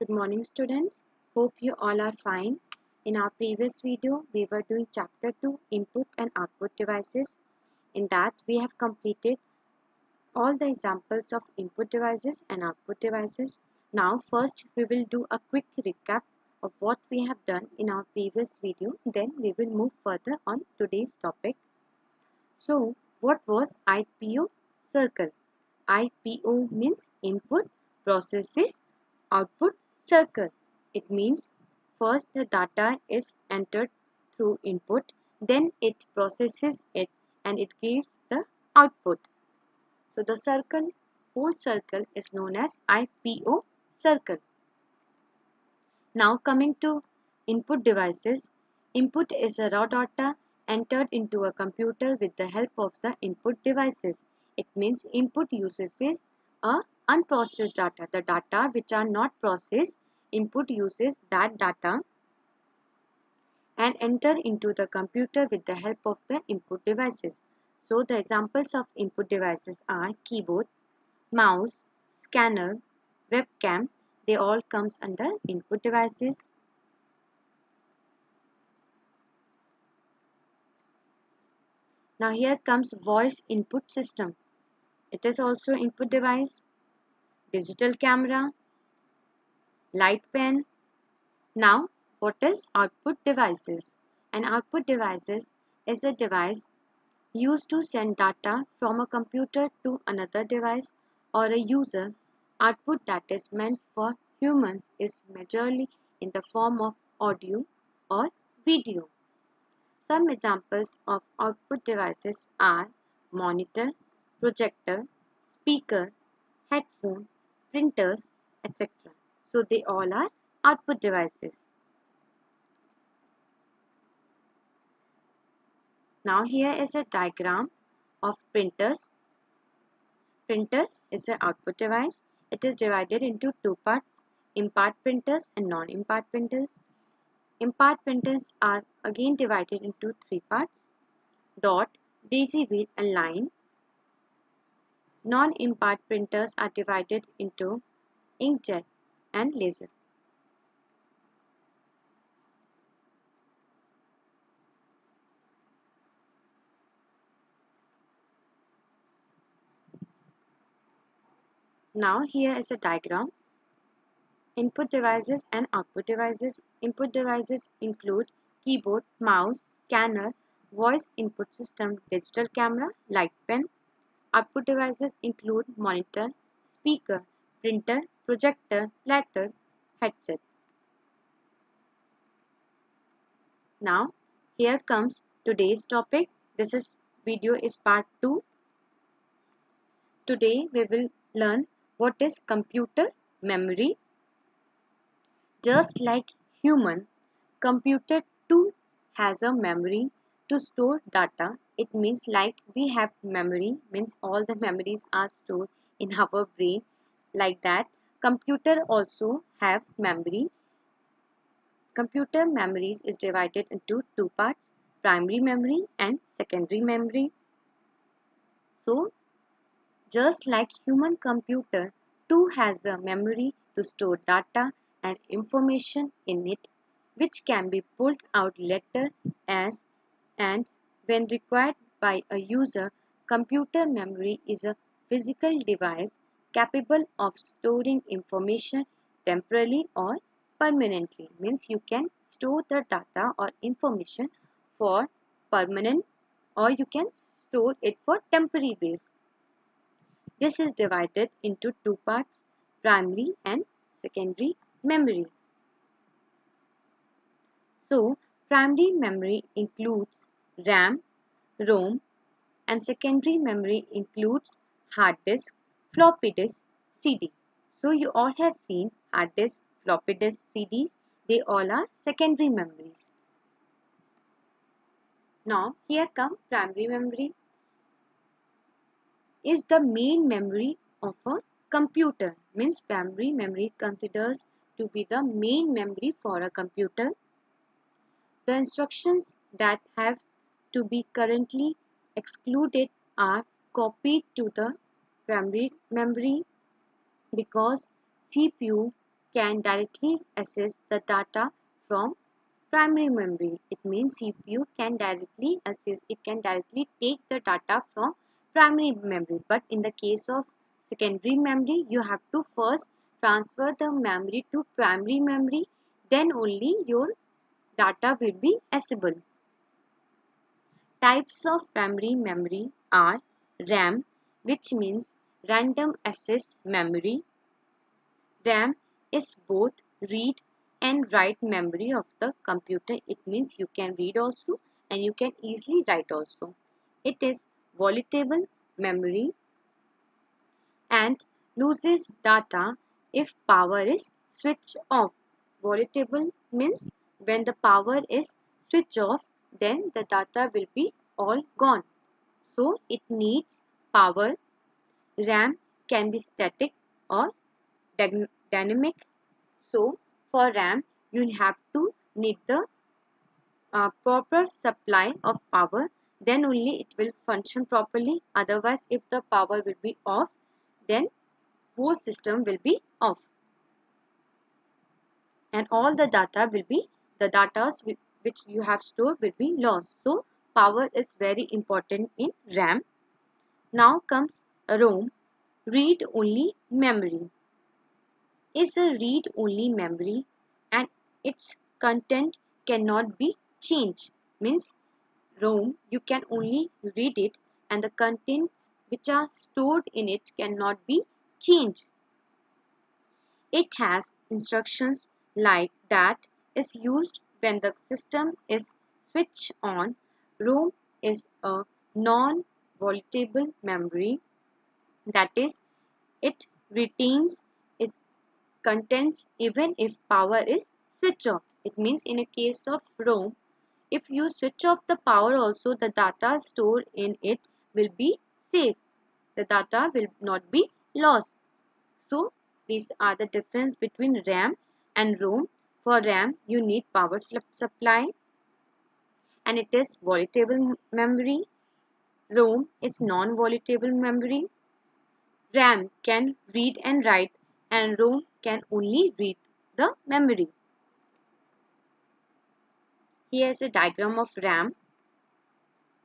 Good morning students. Hope you all are fine. In our previous video, we were doing chapter 2 input and output devices. In that, we have completed all the examples of input devices and output devices. Now first we will do a quick recap of what we have done in our previous video. Then we will move further on today's topic. So what was IPO circle? IPO means input processes output circle. It means first the data is entered through input, then it processes it and it gives the output. So the whole circle is known as IPO circle. Now coming to input devices. Input is a raw data entered into a computer with the help of the input devices. It means input uses a unprocessed data. The data which are not processed, input uses that data and enter into the computer with the help of the input devices. So the examples of input devices are keyboard, mouse, scanner, webcam. They all comes under input devices. Now here comes voice input system. It is also input device, digital camera, light pen. Now what is output devices? An output devices is a device used to send data from a computer to another device or a user. Output that is meant for humans is majorly in the form of audio or video. Some examples of output devices are monitor, projector, speaker, headphone, printers, etc. So they all are output devices. Now here is a diagram of printers. Printer is an output device. It is divided into two parts, impart printers and non-impart printers. Impart printers are again divided into three parts, dot, daisy wheel and line. Non-impart printers are divided into inkjet and laser. Now here is a diagram. Input devices and output devices. Input devices include keyboard, mouse, scanner, voice input system, digital camera, light pen. Output devices include monitor, speaker, printer, projector, platter, headset. Now here comes today's topic. This video is part 2. Today we will learn what is computer memory. Just like human, computer too has a memory to store data. It means like we have memory, means all the memories are stored in our brain. Like that, computer also have memory. Computer memories is divided into two parts, primary memory and secondary memory. So, just like human computer too has a memory to store data and information in it, which can be pulled out later as and when required by a user. Computer memory is a physical device capable of storing information temporarily or permanently. Means you can store the data or information for permanent or you can store it for temporary base. This is divided into two parts, primary and secondary memory. So, primary memory includes RAM, ROM, and secondary memory includes hard disk, floppy disk, CD. So, you all have seen hard disk, floppy disk, CDs. They all are secondary memories. Now, here come primary memory. Is the main memory of a computer. Means primary memory considers to be the main memory for a computer. The instructions that have to be currently excluded are copied to the primary memory because CPU can directly access the data from primary memory. It means CPU can directly access, it can directly take the data from primary memory. But in the case of secondary memory, you have to first transfer the memory to primary memory, then only your data will be accessible. Types of primary memory are RAM, which means random access memory. RAM is both read and write memory of the computer. It means you can read also and you can easily write also. It is volatile memory and loses data if power is switched off. Volatile means when the power is switched off, then the data will be all gone. So it needs power. RAM can be static or dynamic. So for RAM, you have to need the proper supply of power, then only it will function properly. Otherwise, if the power will be off, then whole system will be off and all the data will be, the data which you have stored will be lost. So power is very important in RAM. Now comes ROM, read only memory. Is a read only memory and its content cannot be changed. Means ROM, you can only read it and the contents which are stored in it cannot be changed. It has instructions like that is used when the system is switched on. ROM is a non-volatile memory, that is, it retains its contents even if power is switched off. It means in a case of ROM, if you switch off the power also, the data stored in it will be safe. The data will not be lost. So these are the difference between RAM and ROM. For RAM, you need power supply and it is volatile memory. ROM is non-volatile memory. RAM can read and write and ROM can only read the memory. Here is a diagram of RAM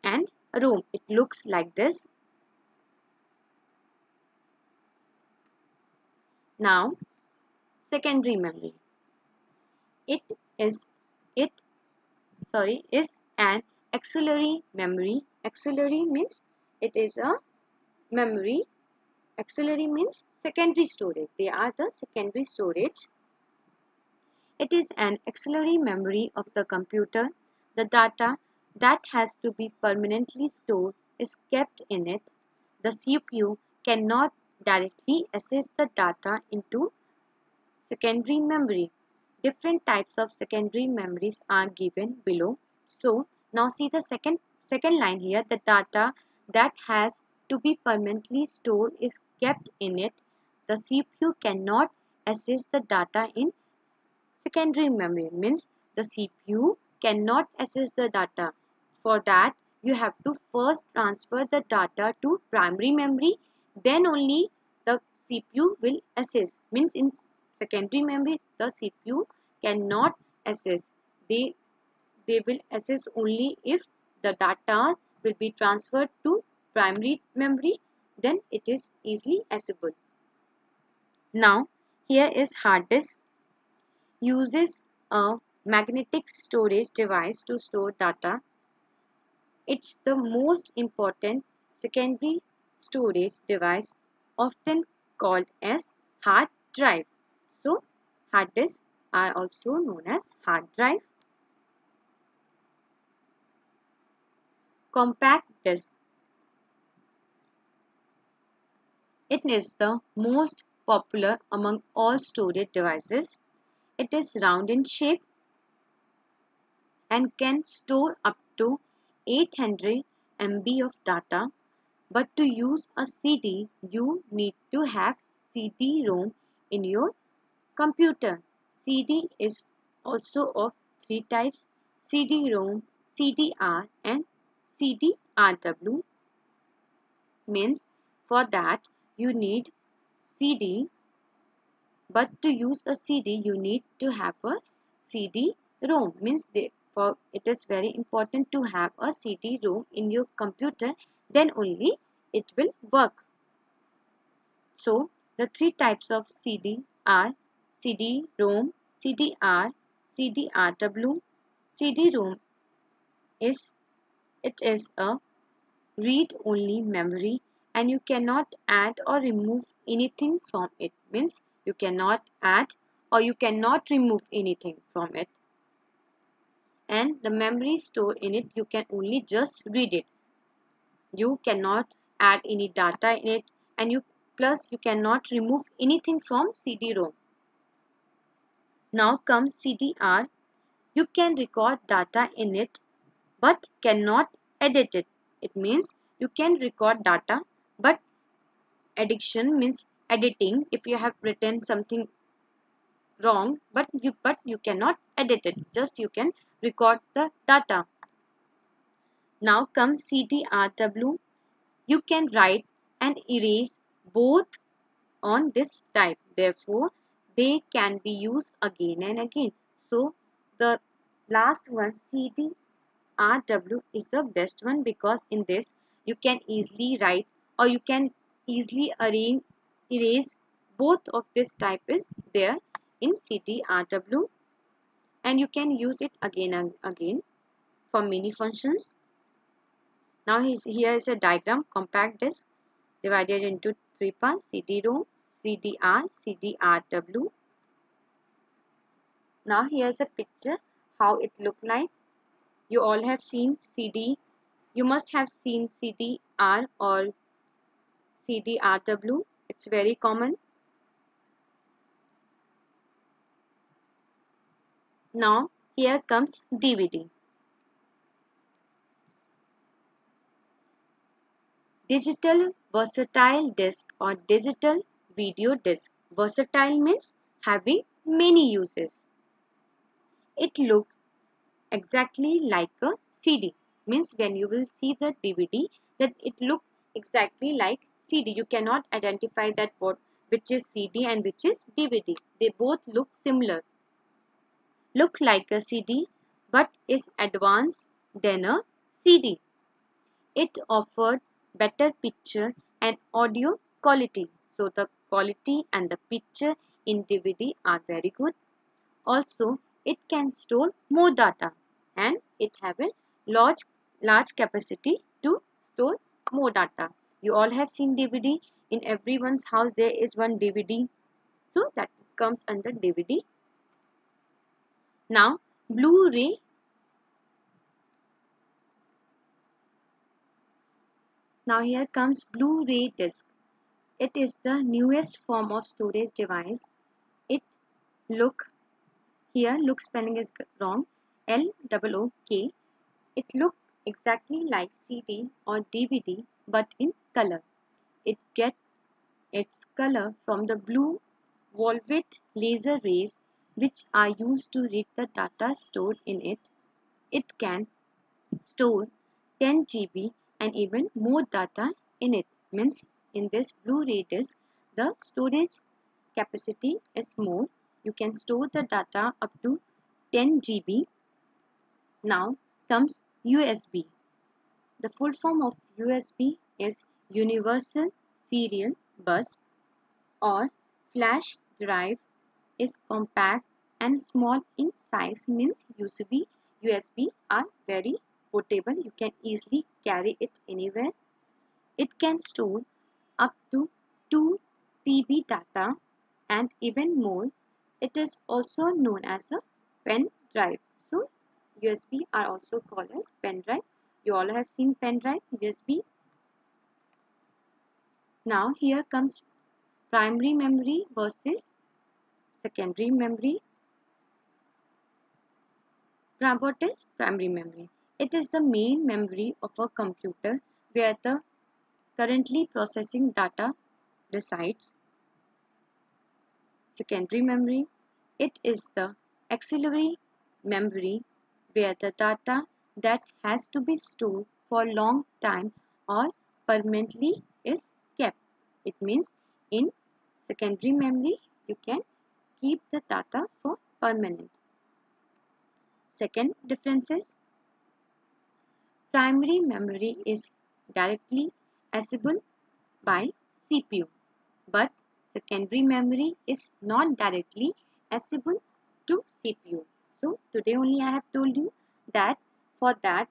and ROM. It looks like this. Now, secondary memory. It is an auxiliary memory. Auxiliary means it is a memory. Auxiliary means secondary storage. They are the secondary storage. It is an auxiliary memory of the computer. The data that has to be permanently stored is kept in it. The CPU cannot directly access the data into secondary memory. Different types of secondary memories are given below. So now see the second line here. The data that has to be permanently stored is kept in it. The CPU cannot access the data in secondary memory. Means the CPU cannot access the data. For that, you have to first transfer the data to primary memory, then only the CPU will access. Means in secondary memory, the CPU cannot access. They will access only if the data will be transferred to primary memory, then it is easily accessible. Now, here is hard disk. Uses a magnetic storage device to store data. It's the most important secondary storage device, often called as hard drive. So, hard disks are also known as hard drive. Compact disk. It is the most popular among all storage devices. It is round in shape and can store up to 800 MB of data. But to use a CD, you need to have CD-ROM in your computer. CD is also of three types: CD-ROM, CDR and CDRW. Means for that you need CD But to use a CD, you need to have a CD-ROM. Means for it is very important to have a CD-ROM in your computer. Then only it will work. So the three types of CD are CD-ROM, CD-R, CD-RW. CD-ROM is a read-only memory and you cannot add or remove anything from it. Means you cannot add or you cannot remove anything from it. And the memory stored in it, you can only just read it. You cannot add any data in it, and you cannot remove anything from CD-ROM. Now comes CD-R. You can record data in it but cannot edit it. It means you can record data, but editing means editing. If you have written something wrong, but you cannot edit it. Just you can record the data. Now comes CD-RW. You can write and erase both on this type. Therefore, they can be used again and again. So the last one, CD-RW, is the best one because in this you can easily write or you can easily erase. Both of this type is there in CD-RW, and you can use it again and again for many functions. Now here is a diagram. Compact disk divided into three parts: CD-ROM, CD-R, CD-RW. Now here's a picture how it look like. You all have seen CD. You must have seen CD-R or CD-RW. It's very common. Now here comes DVD. Digital versatile disc or digital video disc. Versatile means having many uses. It looks exactly like a CD. Means when you will see the DVD, that it looks exactly like CD. You cannot identify that which is CD and which is DVD. They both look similar. Look like a CD but is advanced than a CD. It offered better picture and audio quality. So the quality and the picture in DVD are very good. Also, it can store more data and it have a large capacity to store more data. You all have seen DVD. In everyone's house there is one DVD. So that comes under DVD. Now Blu-ray. Now here comes Blu-ray disc. It is the newest form of storage device. It look spelling is wrong. LOOK. It look exactly like CD or DVD but in color. It gets its color from the blue violet laser rays which are used to read the data stored in it. It can store 10 GB and even more data in it. Means in this Blu-ray disc, the storage capacity is more. You can store the data up to 10 GB. Now comes USB. The full form of USB is Universal Serial Bus, or flash drive. Is compact and small in size. Means USB are very portable. You can easily carry it anywhere. It can store up to 2 TB data and even more. It is also known as a pen drive. So USB are also called as pen drive. You all have seen pen drive, USB. Now here comes primary memory versus secondary memory. What is primary memory? It is the main memory of a computer where the currently processing data resides. Secondary memory. It is the auxiliary memory where the data that has to be stored for a long time or permanently is kept. It means in secondary memory you can keep the data for permanent. Second difference is primary memory is directly accessible by CPU, but secondary memory is not directly accessible to CPU. So today only I have told you that for that,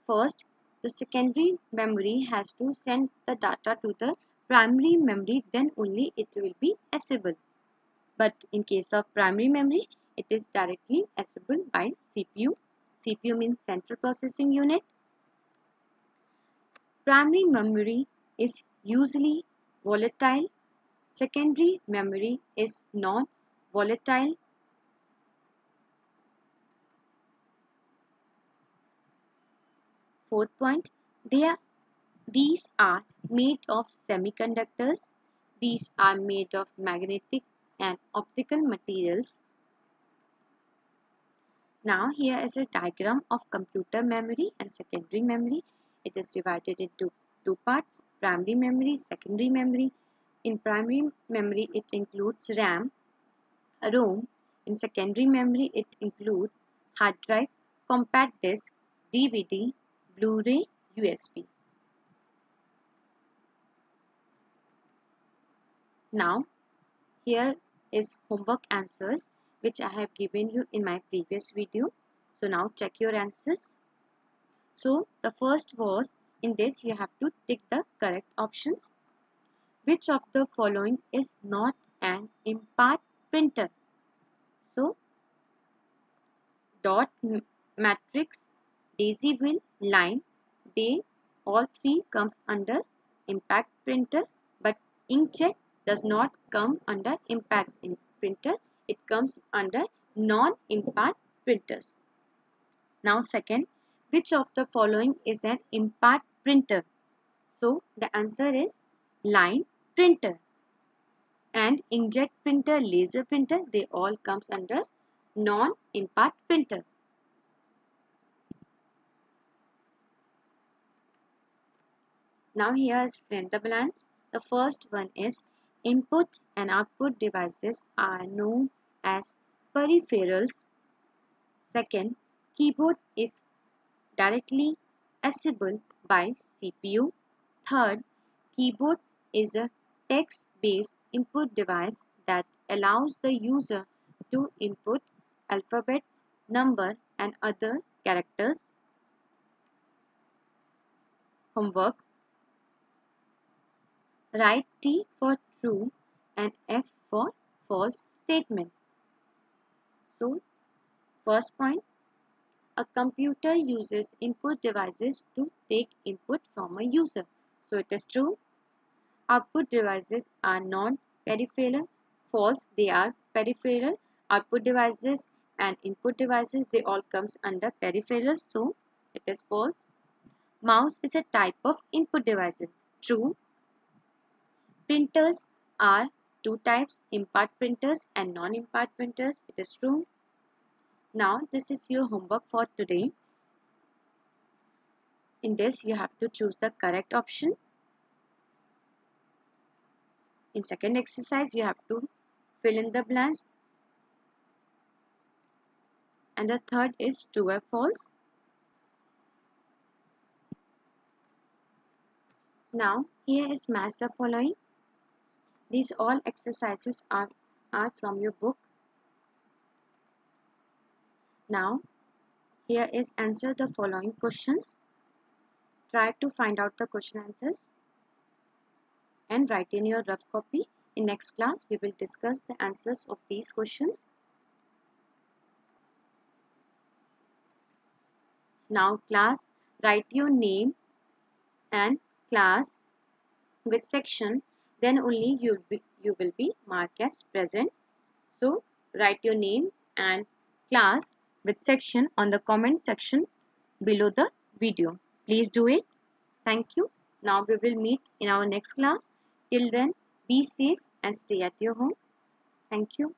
first the secondary memory has to send the data to the primary memory, then only it will be accessible. But in case of primary memory, it is directly accessible by CPU. CPU means central processing unit. Primary memory is usually volatile. Secondary memory is non-volatile. Fourth point, these are made of semiconductors. These are made of magnetic and optical materials. Now here is a diagram of computer memory and secondary memory. It is divided into two parts, primary memory, secondary memory. In primary memory, it includes RAM, ROM. In secondary memory, it includes hard drive, compact disc, DVD, Blu-ray, USB. Now, here is homework answers which I have given you in my previous video. So now check your answers. So the first was, in this you have to tick the correct options. Which of the following is not an impart printer? So dot, matrix, daisy wheel, line, they all three comes under impact printer, but inkjet does not come under impact printer. It comes under non-impact printers. Now second, which of the following is an impact printer? So the answer is line printer. And inkjet printer, laser printer, they all comes under non-impact printer. Now here is fill in the blanks. The first one is input and output devices are known as peripherals. Second, keyboard is directly accessible by CPU. Third, keyboard is a text-based input device that allows the user to input alphabets, number and other characters. Homework. Write T for true and F for false statement. So, first point, a computer uses input devices to take input from a user. So, it is true. Output devices are non-peripheral. False, they are peripheral. Output devices and input devices, they all comes under peripherals. So, it is false. Mouse is a type of input device. True. Printers are two types, impart printers and non-impart printers. It is true. Now this is your homework for today. In this you have to choose the correct option. In second exercise you have to fill in the blanks. And the third is true or false. Now here is match the following. These all exercises are from your book. Now here is answer the following questions. Try to find out the question answers and write in your rough copy. In next class we will discuss the answers of these questions. Now class, write your name and class with section, then only you will be marked as present. So write your name and class with section on the comment section below the video. Please do it. Thank you. Now we will meet in our next class. Till then, be safe and stay at your home. Thank you.